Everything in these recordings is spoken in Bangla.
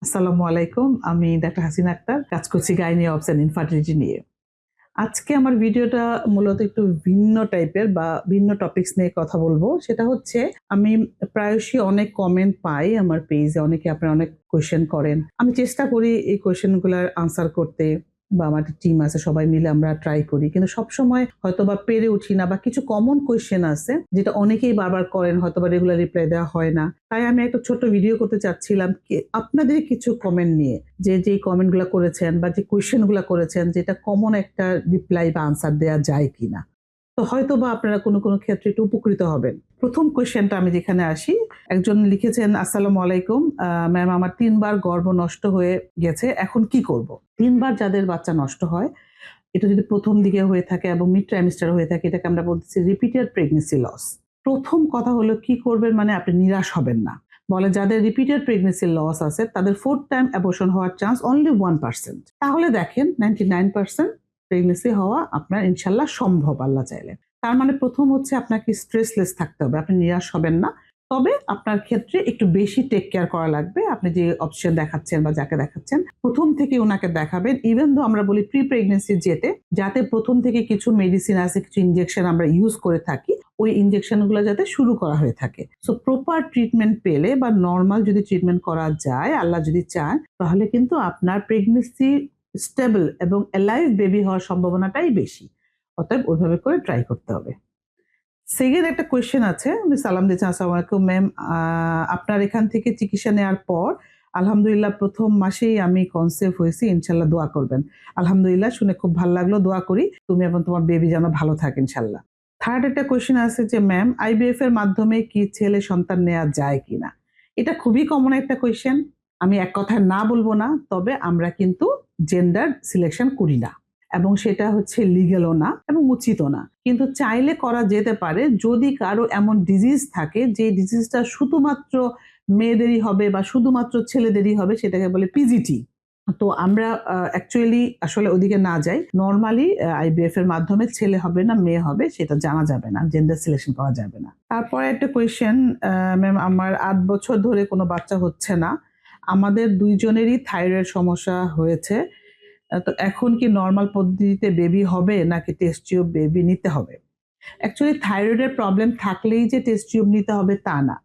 আসসালামু আলাইকুম। আমি ডাক্তার হাসিনা আক্তার। কাজ করছি গাইনি অবস অ্যান্ড ইনফার্টিলিটি নিয়ে। আজকে আমার ভিডিওটা মূলত একটু ভিন্ন টাইপের বা ভিন্ন টপিকস নিয়ে কথা বলবো। সেটা হচ্ছে আমি প্রায়শই অনেক কমেন্ট পাই আমার পেজে। অনেকে আপনারা অনেক কোয়েশ্চেন করেন। আমি চেষ্টা করি এই কোয়েশ্চেন গুলার আনসার করতে বা আমার একটা টিম আছে সবাই মিলে আমরা ট্রাই করি। কিন্তু সবসময় হয়তোবা পেরে উঠি না বা কিছু কমন কোয়েশ্চেন আছে যেটা অনেকেই বারবার করেন হয়তোবা রেগুলার রিপ্লাই দেওয়া হয় না। তাই আমি একটা ছোট্ট ভিডিও করতে চাচ্ছিলাম আপনাদের কিছু কমেন্ট নিয়ে। যে কমেন্ট গুলা করেছেন বা যে কোয়েশ্চেন গুলা করেছেন যেটা কমন একটা রিপ্লাই বা আনসার দেয়া যায় কিনা। তো হয়তোবা আপনারা কোনো ক্ষেত্রে একটু উপকৃত হবেন। ১ম কোয়েশ্চেনটা আমি যেখানে আসি, একজন লিখেছেন, "আসসালামু আলাইকুম। ম্যাম আমার ৩ বার গর্ভ নষ্ট হয়ে গেছে। এখন কি করব?" ৩ বার যাদের বাচ্চা নষ্ট হয়, এটা যদি ১ম দিকে হয়ে থাকে এবং মিড ট্রাইমেস্টার হয়ে থাকে এটাকে আমরা বলতেছি রিপিটেড প্রেগন্যান্সি লস। ১ম কথা হলো কি করবেন মানে আপনি নিরাশ হবেন না। বলে যাদের রিপিটেড প্রেগন্যান্সি লস আছে তাদের 4th টাইম অ্যাবর্শন হওয়ার চান্স অনলি 1%। তাহলে দেখেন 99% প্রেগন্যান্সি হওয়া আপনার ইনশাআল্লাহ সম্ভব আল্লাহ চাইলে। তার মানে ১ম হচ্ছে আপনাকে স্ট্রেসলেস থাকতে হবে। আপনি নিরাশ হবেন না। তবে আপনার ক্ষেত্রে একটু বেশি টেক কেয়ার করা লাগবে। আপনি যে অপশন দেখাচ্ছেন বা যাকে দেখাচ্ছেন ১ম থেকেই উনাকে দেখাবেন। ইভেন দো আমরা বলি প্রি প্রেগন্যান্সি যেতে, যাতে ১ম থেকে কিছু মেডিসিন আছে, কিছু ইনজেকশন আমরা ইউজ করে থাকি। ওই ইনজেকশন গুলো যাতে শুরু করা হয়ে থাকে। সো প্রপার ট্রিটমেন্ট পেলে বা নরমাল যদি ট্রিটমেন্ট করা যায়, আল্লাহ যদি চান, তাহলে কিন্তু আপনার প্রেগন্যান্সি স্টেবল এবং এলাইভ বেবি হওয়ার সম্ভাবনাটাই বেশি। অতএব ওইভাবে করে ট্রাই করতে হবে। সেকেন্ড একটা কোয়েশ্চেন আছে। উনি সালাম দিয়েছেন, "আসসালামু আলাইকুম ম্যাম। আপনার এখান থেকে চিকিৎসা নেওয়ার পর আলহামদুলিল্লাহ ১ম মাসেই আমি কনসিভ হয়েছি। ইনশাআল্লাহ দোয়া করবেন।" আলহামদুলিল্লাহ, শুনে খুব ভাল লাগলো। দোয়া করি তুমি এবং তোমার বেবি যেন ভালো থাকে ইনশাআল্লাহ। থার্ড একটা কোয়েশ্চেন আছে যে, "ম্যাম আইভিএফ এর মাধ্যমে কি ছেলে সন্তান নেয়া যায় কিনা?" এটা খুবই কমন একটা কোয়েশ্চেন। আমি এক কথায় না বলব না। তবে আমরা কিন্তু জেন্ডার সিলেকশন করি না। এবং সেটা হচ্ছে লিগ্যালও না এবং উচিতও না। কিন্তু চাইলে করা যেতে পারে যদি কারো এমন ডিজিজ থাকে যে ডিজিজটা শুধুমাত্র মেয়েদেরই হবে বা শুধুমাত্র ছেলেদেরই হবে, সেটাকে বলে পিজিটি। তো আমরা অ্যাকচুয়ালি আসলে ওদিকে না যাই। নরমালি আইভিএফ এর মাধ্যমে ছেলে হবে না মেয়ে হবে সেটা জানা যাবে না। জেন্ডার সিলেকশন করা যাবে না। তারপরে একটা কোয়েশ্চেন, ম্যাম আমার ৮ বছর ধরে কোনো বাচ্চা হচ্ছে না। আমাদের ২ জনেরই থাইরয়েড সমস্যা হয়েছে। তো এখন কি নরমাল পদ্ধতিতে বেবি হবে নাকি টেস্ট টিউব বেবি নিতে হবে? অ্যাকচুয়ালি থাইরয়েডের প্রবলেম থাকলেই যে টেস্ট টিউব নিতে হবে তা না।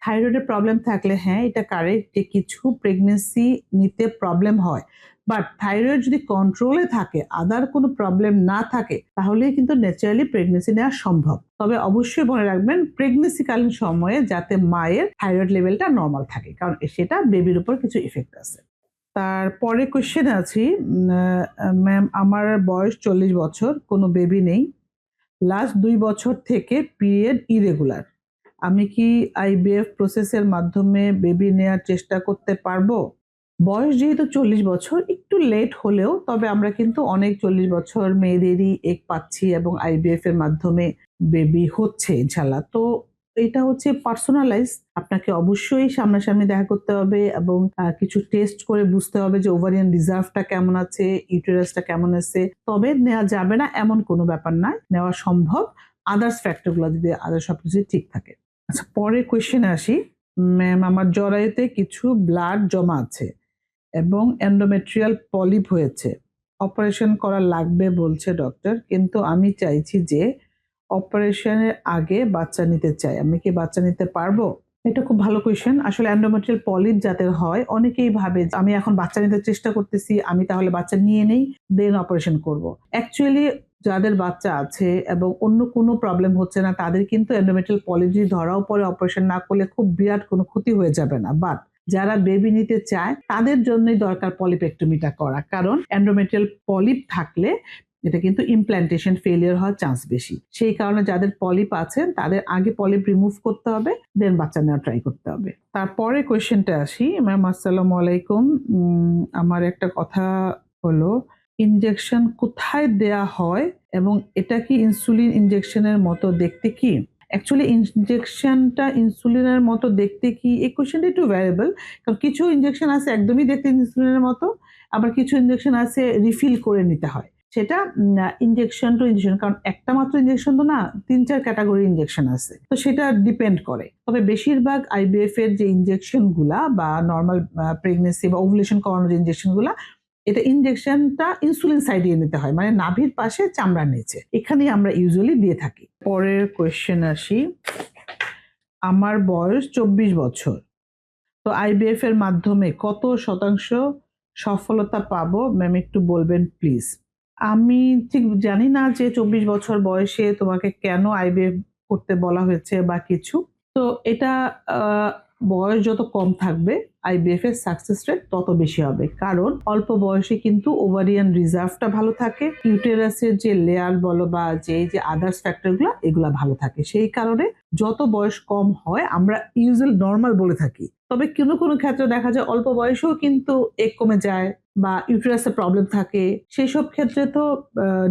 থাইরয়েডের প্রবলেম থাকলে হ্যাঁ, এটা কারেক্ট যে কিছু প্রেগন্যান্সি নিতে প্রবলেম হয়। বাট থাইরয়েড যদি কন্ট্রোলে থাকে, আদার কোনো প্রবলেম না থাকে, তাহলেই কিন্তু ন্যাচারালি প্রেগন্যান্সি নেওয়া সম্ভব। তবে অবশ্যই মনে রাখবেন প্রেগন্যান্সিকালীন সময়ে যাতে মায়ের থাইরয়েড লেভেলটা নরমাল থাকে। কারণ সেটা বেবির উপর কিছু ইফেক্ট আছে। তারপরে কোয়েশ্চেনে আছি, ম্যাম আমার বয়স ৪০ বছর, কোনো বেবি নেই। লাস্ট ২ বছর থেকে পিরিয়ড ইরেগুলার। আমি কি আইভিএফ প্রসেসের মাধ্যমে বেবি নেয়ার চেষ্টা করতে পারবো? বয়স যেহেতু ৪০ বছর একটু লেট হলেও তবে আমরা কিন্তু অনেক ৪০ বছর মেয়েদেরই এগ পাচ্ছি এবং আইভিএফ এর মাধ্যমে বেবি হচ্ছে ইনশাআল্লাহ। তো এটা হচ্ছে পার্সোনালাইজ। আপনাকে অবশ্যই সামনাসামনি দেখা করতে হবে এবং কিছু টেস্ট করে বুঝতে হবে যে ওভারিয়ান রিজার্ভটা কেমন আছে, ইউটেরাসটা কেমন আছে। তবে নেয়া যাবে না এমন কোনো ব্যাপার না। নেওয়া সম্ভব। আদার্স ফ্যাক্টর গুলা যদি আদার সবকিছু ঠিক থাকে। আচ্ছা, পরের কোয়েশ্চেনে আসি। ম্যাম আমার জরায়ুতে কিছু ব্লাড জমা আছে এবং এন্ডোমেট্রিয়াল পলিপ হয়েছে। অপারেশন করা লাগবে বলছে ডক্টর। কিন্তু আমি চাইছি যে অপারেশনের আগে বাচ্চা নিতে চাই। আমি কি বাচ্চা নিতে পারবো? এটা খুব ভালো কোয়েশ্চেন। আসলে এন্ডোমেট্রিয়াল পলিপ যাদের হয় অনেকেই ভাবে যে আমি এখন বাচ্চা নিতে চেষ্টা করতেছি, আমি তাহলে বাচ্চা নিয়ে নেই, দেন অপারেশন করব। অ্যাকচুয়ালি যাদের বাচ্চা আছে এবং অন্য কোনো প্রবলেম হচ্ছে না তাদের কিন্তু এন্ডোমেট্রিয়াল পলিপ যদি ধরাও পড়ে অপারেশন না করলে খুব বিরাট কোনো ক্ষতি হয়ে যাবে না। বাট যারা বেবি নিতে চায় তাদের জন্যই দরকার পলিপেক্টমিটা করা। কারণ এন্ডোমেট্রিয়াল পলিপ থাকলে এটা কিন্তু ইমপ্ল্যান্টেশন ফেইলিউর হওয়ার চান্স বেশি। সেই কারণে যাদের পলিপ আছে তাদের আগে পলিপ রিমুভ করতে হবে, দেন বাচ্চা নেওয়ার ট্রাই করতে হবে। তারপরে কোয়েশ্চেনটা আসি। ম্যাম আসসালামু আলাইকুম। আমার একটা কথা হলো ইনজেকশন কোথায় দেয়া হয় এবং এটা কি ইনসুলিন ইনজেকশনের মতো দেখতে কি? অ্যাকচুয়ালি ইনজেকশনটা ইনসুলিনের মতো দেখতে কি? এই কোয়েশ্চেনটা একটু ভ্যারিয়েবল। কারণ কিছু ইনজেকশন আছে একদমই দেখতে ইনসুলিনের মতো, আবার কিছু ইনজেকশন আছে রিফিল করে নিতে হয়। সেটা ইনজেকশন টু ইনজেকশন, কারণ একটা মাত্র ইনজেকশন তো না, 3-4 ক্যাটাগরি ইনজেকশন আছে, তো সেটা ডিপেন্ড করে। তবে বেশিরভাগ আইভিএফ এর যে ইনজেকশন গুলা বা নর্মাল প্রেগনেন্সি বা ওভুলেশন করানোর যে ইনজেকশন গুলা, এটা ইনজেকশনটা ইনসুলিন সাইডে নিতে হয়, মানে নাভির পাশে চামড়ার নিচে, এখানেই আমরা ইউজুয়ালি দিয়ে থাকি। পরের কোয়েশ্চেন আসি। আমার বয়স 24 বছর, তো আইভিএফ এর মাধ্যমে কত শতাংশ সফলতা পাবো ম্যাম, একটু বলবেন প্লিজ। আমি ঠিক জানি না যে 24 বছর বয়সে তোমাকে কেন আইভিএফ করতে বলা হয়েছে বা কিছু। তো এটা বয়স যত কম থাকবে আইভিএফ এর সাকসেস রেট তত বেশি হবে, কারণ অল্প বয়সে কিন্তু ওভারিয়ান রিজার্ভটা ভালো থাকে, ইউটেরাসের যে লেয়ার বলো বা যে আদার্স ফ্যাক্টরগুলো এগুলা ভালো থাকে। সেই কারণে যত বয়স কম হয় আমরা ইউজুয়াল নর্মাল বলে থাকি, তবে কোনো কোনো ক্ষেত্রে দেখা যায় অল্প বয়সেও কিন্তু এগ কমে যায় বা ইউটেরাসের প্রবলেম থাকে, সেই সব ক্ষেত্রে তো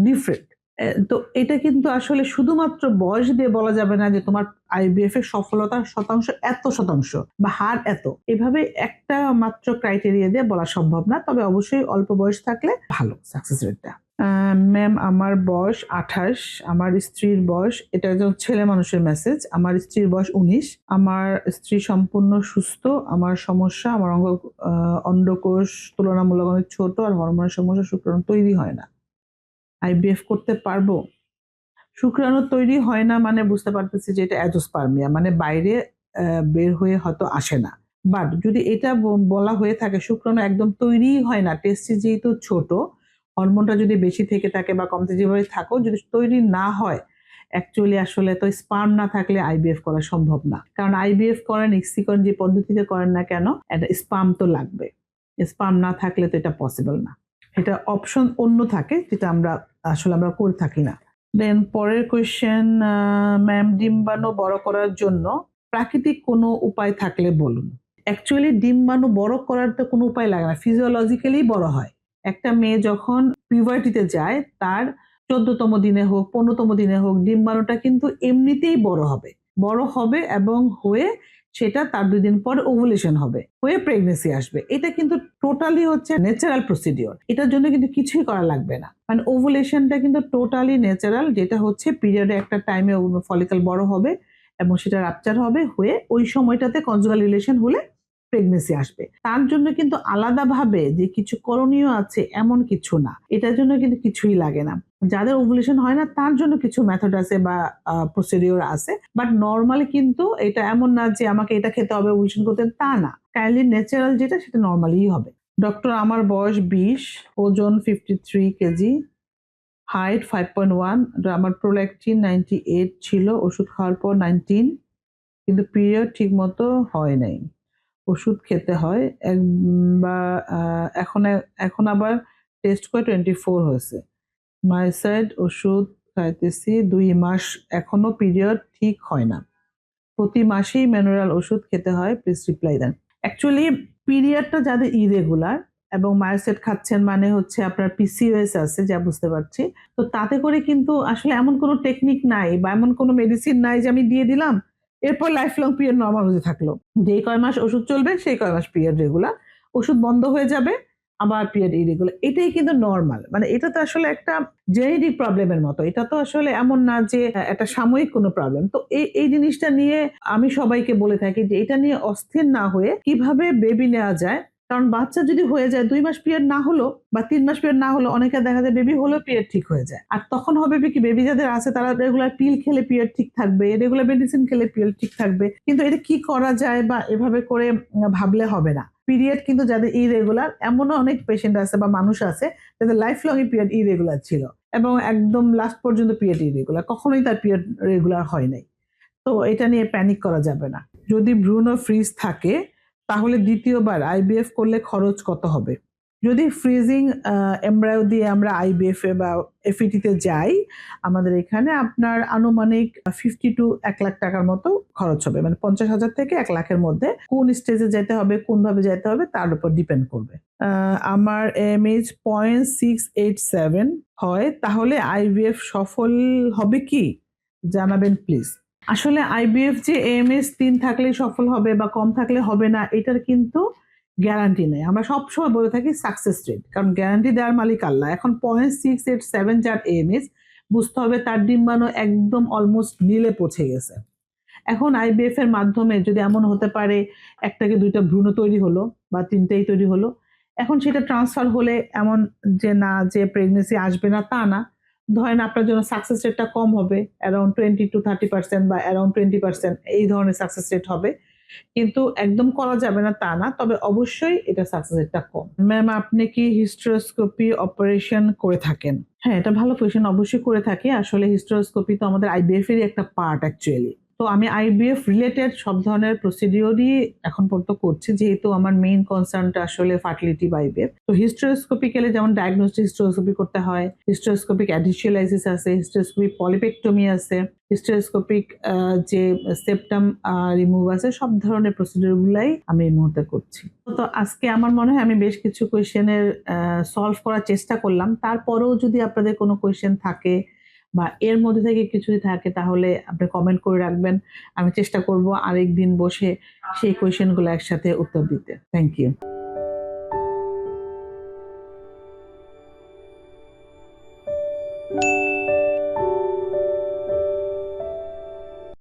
ডিফারেন্ট। তো এটা কিন্তু আসলে শুধুমাত্র বয়স দিয়ে বলা যাবে না যে তোমার আইভিএফ এর সফলতার শতাংশ এত শতাংশ বা হার এত, এভাবে একটা মাত্র ক্রাইটেরিয়া দিয়ে বলা সম্ভব না। তবে অবশ্যই অল্প বয়স থাকলে ভালো সাকসেস রেটটা। ম্যাম আমার বয়স 28, আমার স্ত্রীর বয়স, এটা একজন ছেলে মানুষের মেসেজ, আমার স্ত্রীর বয়স 19, আমার স্ত্রী সম্পূর্ণ সুস্থ, আমার সমস্যা আমার অন্ডকোষ তুলনামূলক অনেক ছোট আর হরমোনের সমস্যা, শুক্রাণু তৈরি হয় না, আইভিএফ করতে পারবো? শুক্রাণু তৈরি হয় না মানে বুঝতে পারতেছি যে এটা অ্যাজোস্পার্মিয়া, মানে বাইরে বের হয়ে হয়তো আসে না। বাট যদি এটা বলা হয়ে থাকে শুক্রাণু একদম তৈরিই হয় না, টেস্টিস যেহেতু ছোট, হরমোনটা যদি বেশি থেকে থাকে বা কমতে যেভাবে থাকো, যদি তৈরি না হয়, অ্যাকচুয়ালি আসলে তো স্পার্ম না থাকলে আইভিএফ করা সম্ভব না। কারণ আইভিএফ করেন, ইক্সিকরণ যে পদ্ধতিতে করেন না কেন, একটা স্পার্ম তো লাগবে, স্পার্ম না থাকলে তো এটা পসিবল না। এটা অপশন অন্য থাকে যেটা আমরা করে থাকি না। দেন পরের কোয়েশ্চেন, ম্যাম ডিম্বাণু বড় করার জন্য প্রাকৃতিক কোনো উপায় থাকলে বলুন। অ্যাকচুয়ালি ডিম্বাণু বড় করার তো কোনো উপায় লাগে না, ফিজিওলজিক্যালি বড় হয়। একটা মেয়ে যখন পিউবার্টিতে যায় তার 14তম দিনে হোক 15তম দিনে হোক ডিম্বাণুটা কিন্তু এমনিতেই বড় হবে এবং হয়ে সেটা তার 2 দিন পর ওভুলেশন হবে, হয়ে প্রেগনেন্সি আসবে। এটা কিন্তু টোটালি হচ্ছে ন্যাচারাল প্রসিডিওর, এটার জন্য কিন্তু কিছুই করা লাগবে না। মানে ওভুলেশনটা কিন্তু টোটালি ন্যাচারাল, যেটা হচ্ছে পিরিয়ডে একটা টাইমে ফলিকল বড় হবে এবং সেটা রাপচার হবে, হয়ে ওই সময়টাতে কনজুগাল রিলেশন হলে প্রেগনেন্সি আসবে। তার জন্য কিন্তু আলাদাভাবে যে কিছু করণীয় আছে এমন কিছু না, এটার জন্য কিন্তু কিছুই লাগে না। যাদের ওভুলেশন হয় না তার জন্য কিছু মেথড আছে বা প্রসিডিওর আছে, বাট নর্মালি কিন্তু এটা এমন না যে আমাকে এটা খেতে হবে ওভুলেশন করতে, তা না, কাইন্ডলি ন্যাচারাল যেটা সেটা নর্মালিই হবে। ডক্টর আমার বয়স 20, ওজন 53 কেজি, হাইট 5.1, আমার প্রোল্যাকটিন 98 ছিল, ওষুধ খাওয়ার পর 19, কিন্তু পিরিয়ড ঠিক মতো হয় নাই, ওষুধ খেতে হয় বা এখন আবার টেস্ট করে 24 হয়েছে, মাইসাইড ওষুধ খাইতেছি 2 মাস, এখনো পিরিয়ড ঠিক হয় না, প্রতি মাসেই ম্যানুরাল ওষুধ খেতে হয়, প্লিজ রিপ্লাই দেন। অ্যাকচুয়ালি পিরিয়ডটা যাদের ইরেগুলার এবং মায়োসেট খাচ্ছেন মানে হচ্ছে আপনার পিসিওএস আছে যা বুঝতে পারছি, তো তাতে করে কিন্তু আসলে এমন কোনো টেকনিক নাই বা এমন কোনো মেডিসিন নাই যে আমি দিয়ে দিলাম এরপর লাইফ লং পিরিয়ড নর্মাল হতে থাকলো, যেই কয় মাস ওষুধ চলবে সেই কয় মাস পিরিয়ড রেগুলার, ওষুধ বন্ধ হয়ে যাবে আবার পিরিয়ড ইরেগুলার, এটাই কিন্তু নর্মাল। মানে এটা তো আসলে একটা জেনেটিক প্রবলেমের মতো, এটা তো আসলে এমন না যে একটা সাময়িক কোনো প্রবলেম। তো এই জিনিসটা নিয়ে আমি সবাইকে বলে থাকি যে এটা নিয়ে অস্থির না হয়ে কিভাবে বেবি নেওয়া যায়, কারণ বাচ্চা যদি হয়ে যায় 2 মাস পিরিয়ড না হলো বা 3 মাস পিরিয়ড না হলো, অনেকে দেখা যায় বেবি হলেও পিরিয়ড ঠিক হয়ে যায়, আর তখন হবে কি বেবি যাদের আছে তারা রেগুলার পিল খেলে পিরিয়ড ঠিক থাকবে, রেগুলার মেডিসিন খেলে পিরিয়ড ঠিক থাকবে, কিন্তু এটা কি করা যায় বা এভাবে করে ভাবলে হবে না। পিরিয়ড কিন্তু যাদের ইরেগুলার, এমনও অনেক পেশেন্ট আছে বা মানুষ আছে যাদের লাইফ লং পিরিয়ড ইরেগুলার ছিল এবং একদম লাস্ট পর্যন্ত পিরিয়ড ইরেগুলার, কখনোই তার পিরিয়ড রেগুলার হয় নাই। তো এটা নিয়ে প্যানিক করা যাবে না। যদি ভ্রূণ ফ্রিজ থাকে তাহলে দ্বিতীয়বার আইভিএফ করলে খরচ কত হবে? যদি ফ্রিজিং এমব্রায়ো দিয়ে আমরা আইভিএফ এ বা এফইটিতে যাই, আমাদের এখানে আপনার আনুমানিক 50 to 1 লাখ টাকার মতো খরচ হবে, মানে 50,000 থেকে 1 লাখের মধ্যে। কোন স্টেজে যেতে হবে, কোনভাবে যেতে হবে তার উপর ডিপেন্ড করবে। আমার এমএইচ 0.687 হয়, তাহলে আইভিএফ সফল হবে কি জানাবেন প্লিজ। আসলে আইভিএফ যে এএমএস 3 থাকলেই সফল হবে বা কম থাকলে হবে না, এটার কিন্তু গ্যারান্টি নেই। আমরা সবসময় বলে থাকি সাকসেস রেট, কারণ গ্যারান্টি দেওয়ার মালিক আল্লাহ। এখন 0.687 যার এএমএস, বুঝতে হবে তার ডিম্বাণু একদম অলমোস্ট নীলে পৌঁছে গেছে। এখন আইভিএফ এর মাধ্যমে যদি এমন হতে পারে একটা কি 2টা ভ্রূণ তৈরি হলো বা 3টাই তৈরি হলো, এখন সেটা ট্রান্সফার হলে এমন যে না যে প্রেগন্যান্সি আসবে না তা না। ধরেন আপনার জন্য সাকসেস রেটটা কম হবে, অ্যারাউন্ড 20-30% বা অ্যারাউন্ড 20% এই ধরনের সাকসেস রেট হবে। কিন্তু একদম করা যাবে না তা না। তবে অবশ্যই এটা সাকসেস রেটটা কম। ম্যাম, আপনি কি হিস্টেরোস্কোপি অপারেশন করে থাকেন? হ্যাঁ, এটা ভালো কোয়েশ্চেন। অবশ্যই করে থাকি। আসলে হিস্টেরোস্কোপি তো আমাদের আইভিএফ এরই একটা পার্ট অ্যাকচুয়ালি। তো আমি আইভিএফ রিলেটেড সব ধরনের প্রসিডিওরই এখন পর্যন্ত করছি, যেহেতু আমার মেইন কনসার্নটা আসলে ফার্টিলিটি বা আইভিএফ। তো হিস্টেরোস্কোপিক্যালি যেমন ডায়াগনস্টিক হিস্টেরোস্কোপি করতে হয়, হিস্টেরোস্কোপিক অ্যাডিশিয়ালাইসিস আছে, হিস্টেরোস্কোপিক পলিপেক্টমি আছে, হিস্টেরোস্কোপিক যে সেপ্টাম রিমুভ আছে, সব ধরনের প্রসিডিওরগুলাই আমি এই মুহূর্তে করছি। তো আজকে আমার মনে হয় আমি বেশ কিছু কোয়েশ্চেনের সলভ করার চেষ্টা করলাম। তারপরেও যদি আপনাদের কোনো কোয়েশ্চেন থাকে বা এর মধ্যে থেকে কিছু যদি থাকে তাহলে আপনি কমেন্ট করে রাখবেন। আমি চেষ্টা করব আরেকদিন বসে সেই কোয়েশ্চেনগুলো একসাথে উত্তর দিতে। Thank you.